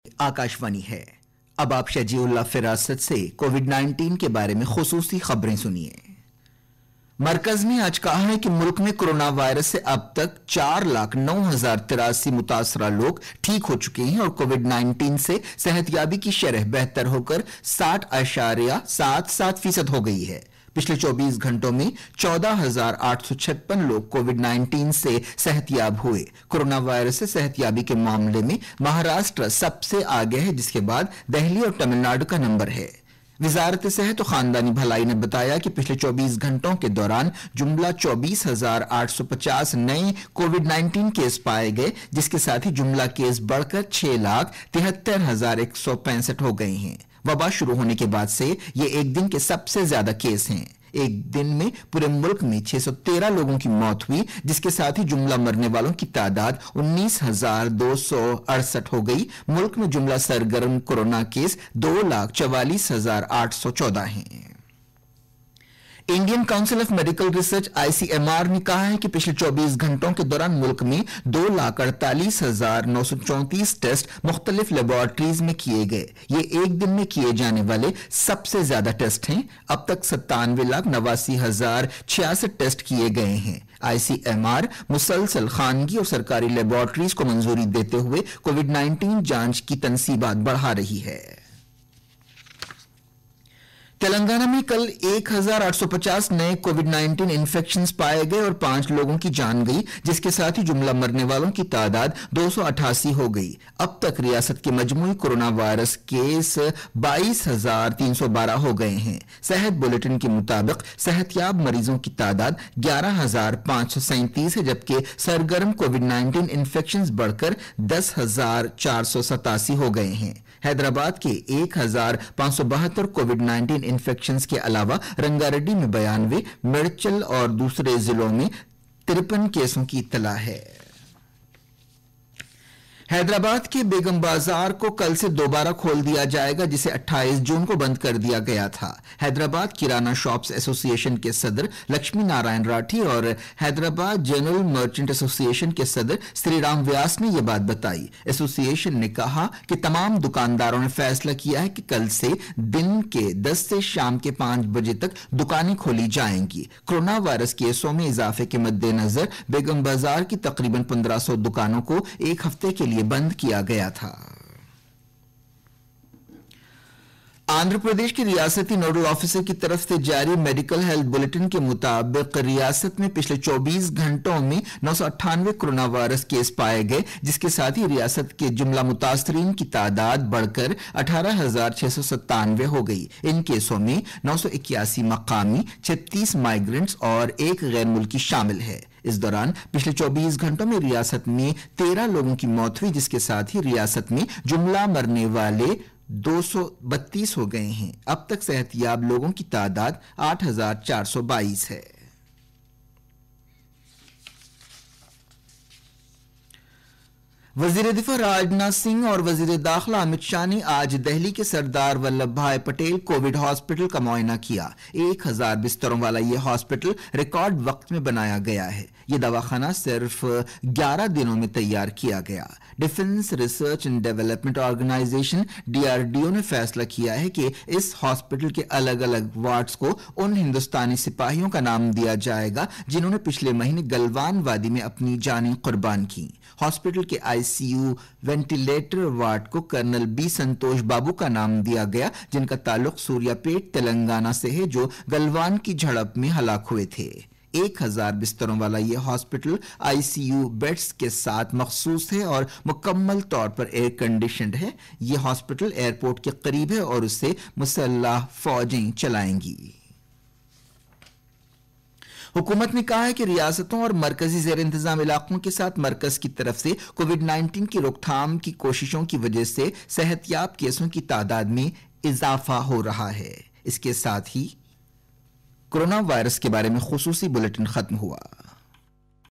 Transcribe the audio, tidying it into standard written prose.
आकाशवाणी है। अब आप शजीउल्लाह फिरासत से कोविड-19 के बारे में खुसूसी खबरें सुनिए। मरकज ने आज कहा है कि मुल्क में कोरोना वायरस से अब तक 4,09,083 मुतासरा लोग ठीक हो चुके हैं और कोविड-19 से सेहतयाबी की शरह बेहतर होकर 60.77% हो गई है। पिछले 24 घंटों में 14,856 लोग कोविड-19 से सेहतयाब हुए। कोरोना वायरस से सेहतयाबी के मामले में महाराष्ट्र सबसे आगे है, जिसके बाद दिल्ली और तमिलनाडु का नंबर है। वजारत सेहत और खानदानी भलाई ने बताया कि पिछले 24 घंटों के दौरान जुमला 24,850 नए कोविड-19 केस पाए गए, जिसके साथ ही जुमला केस बढ़कर 6,73,165 हो गए हैं। वबा शुरू होने के बाद से ये एक दिन के सबसे ज्यादा केस हैं। एक दिन में पूरे मुल्क में 613 लोगों की मौत हुई, जिसके साथ ही जुमला मरने वालों की तादाद 19,268 हो गई। मुल्क में जुमला सरगर्म कोरोना केस 2,44,814 हैं। Indian council of medical research ICMR ने कहा है कि पिछले 24 घंटों के दौरान मुल्क में 2,48,934 टेस्ट मुख्तलिफ लेबोरेटरीज में किए गए। ये एक दिन में किए जाने वाले सबसे ज्यादा टेस्ट हैं। अब तक 97,89,066 टेस्ट किए गए हैं। ICMR मुसलसल खानगी और सरकारी लेबोरेटरीज को मंजूरी देते हुए कोविड-19 जांच की तनसीबात बढ़ा रही है। तेलंगाना में कल 1,850 नए कोविड-19 इन्फेक्शंस पाए गए और 5 लोगों की जान गई, जिसके साथ ही जुमला मरने वालों की तादाद 288 हो गई। अब तक रियासत के मजमूई कोरोना वायरस केस 22,312 हो गए हैं। सेहत बुलेटिन के मुताबिक सेहतयाब मरीजों की तादाद 11,537 है, जबकि सरगर्म कोविड-19 इन्फेक्शंस बढ़कर 10,487 हो गए हैं। हैदराबाद के 1,572 कोविड-19 इन्फेक्शंस के अलावा रंगारेड्डी में 92, मेडचल और दूसरे जिलों में 53 केसों की इत्तला है। हैदराबाद के बेगम बाजार को कल से दोबारा खोल दिया जाएगा, जिसे 28 जून को बंद कर दिया गया था। हैदराबाद किराना शॉप्स एसोसिएशन के सदर लक्ष्मी नारायण राठी और हैदराबाद जनरल मर्चेंट एसोसिएशन के सदर श्रीराम व्यास ने यह बात बताई। एसोसिएशन ने कहा कि तमाम दुकानदारों ने फैसला किया है कि कल से दिन के 10 से शाम के 5 बजे तक दुकानें खोली जाएंगी। कोरोना वायरस केसों में इजाफे के मद्देनजर बेगम बाजार की तकरीबन 1,500 दुकानों को एक हफ्ते के लिए बंद किया गया था। आंध्र प्रदेश के रियासती नोडल ऑफिसर की तरफ से जारी मेडिकल हेल्थ बुलेटिन के मुताबिक रियासत में पिछले 24 घंटों में 998 कोरोना वायरस केस पाए गए, जिसके साथ ही रियासत के जुमला मुतासरीन की तादाद बढ़कर 18,697 हो गई। इन केसों में 981 मकामी, 36 माइग्रेंट्स और एक गैर मुल्की शामिल है। इस दौरान पिछले 24 घंटों में रियासत में 13 लोगों की मौत हुई, जिसके साथ ही रियासत में जुमला मरने वाले 232 हो गए हैं। अब तक सेहतयाब लोगों की तादाद 8,422 है। वजीर दिफा राजनाथ सिंह और वजीर दाखिला अमित शाह ने आज दिल्ली के सरदार वल्लभ भाई पटेल कोविड हॉस्पिटल का मुआयना किया। 1,000 बिस्तरों वाला यह हॉस्पिटल रिकॉर्ड वक्त में बनाया गया है। यह दवाखाना सिर्फ 11 दिनों में तैयार किया गया। Defence research and development organisation DRDO ने फैसला किया है कि इस हॉस्पिटल के अलग अलग वार्ड्स को उन हिंदुस्तानी सिपाहियों का नाम दिया जाएगा जिन्होंने पिछले महीने गलवान वादी में अपनी जानें कुर्बान की। हॉस्पिटल के ICU वेंटिलेटर वार्ड को कर्नल B संतोष बाबू का नाम दिया गया, जिनका ताल्लुक सूर्यापेट तेलंगाना से है, जो गलवान की झड़प में हलाक हुए थे। 1,000 बिस्तरों वाला यह हॉस्पिटल ICU बेड्स के साथ मखसूस है और मुकम्मल तौर पर एयर कंडीशनड है। यह हॉस्पिटल एयरपोर्ट के करीब है और उसे मुसल्लह फौजें चलाएंगी। हुकूमत ने कहा है कि रियासतों और मरकजी ज़ेर इंतजाम इलाकों के साथ मरकज की तरफ से कोविड-19 की रोकथाम की कोशिशों की वजह से सेहतयाब केसों की तादाद में इजाफा हो रहा है। इसके साथ ही कोरोना वायरस के बारे में खुसूसी बुलेटिन खत्म हुआ।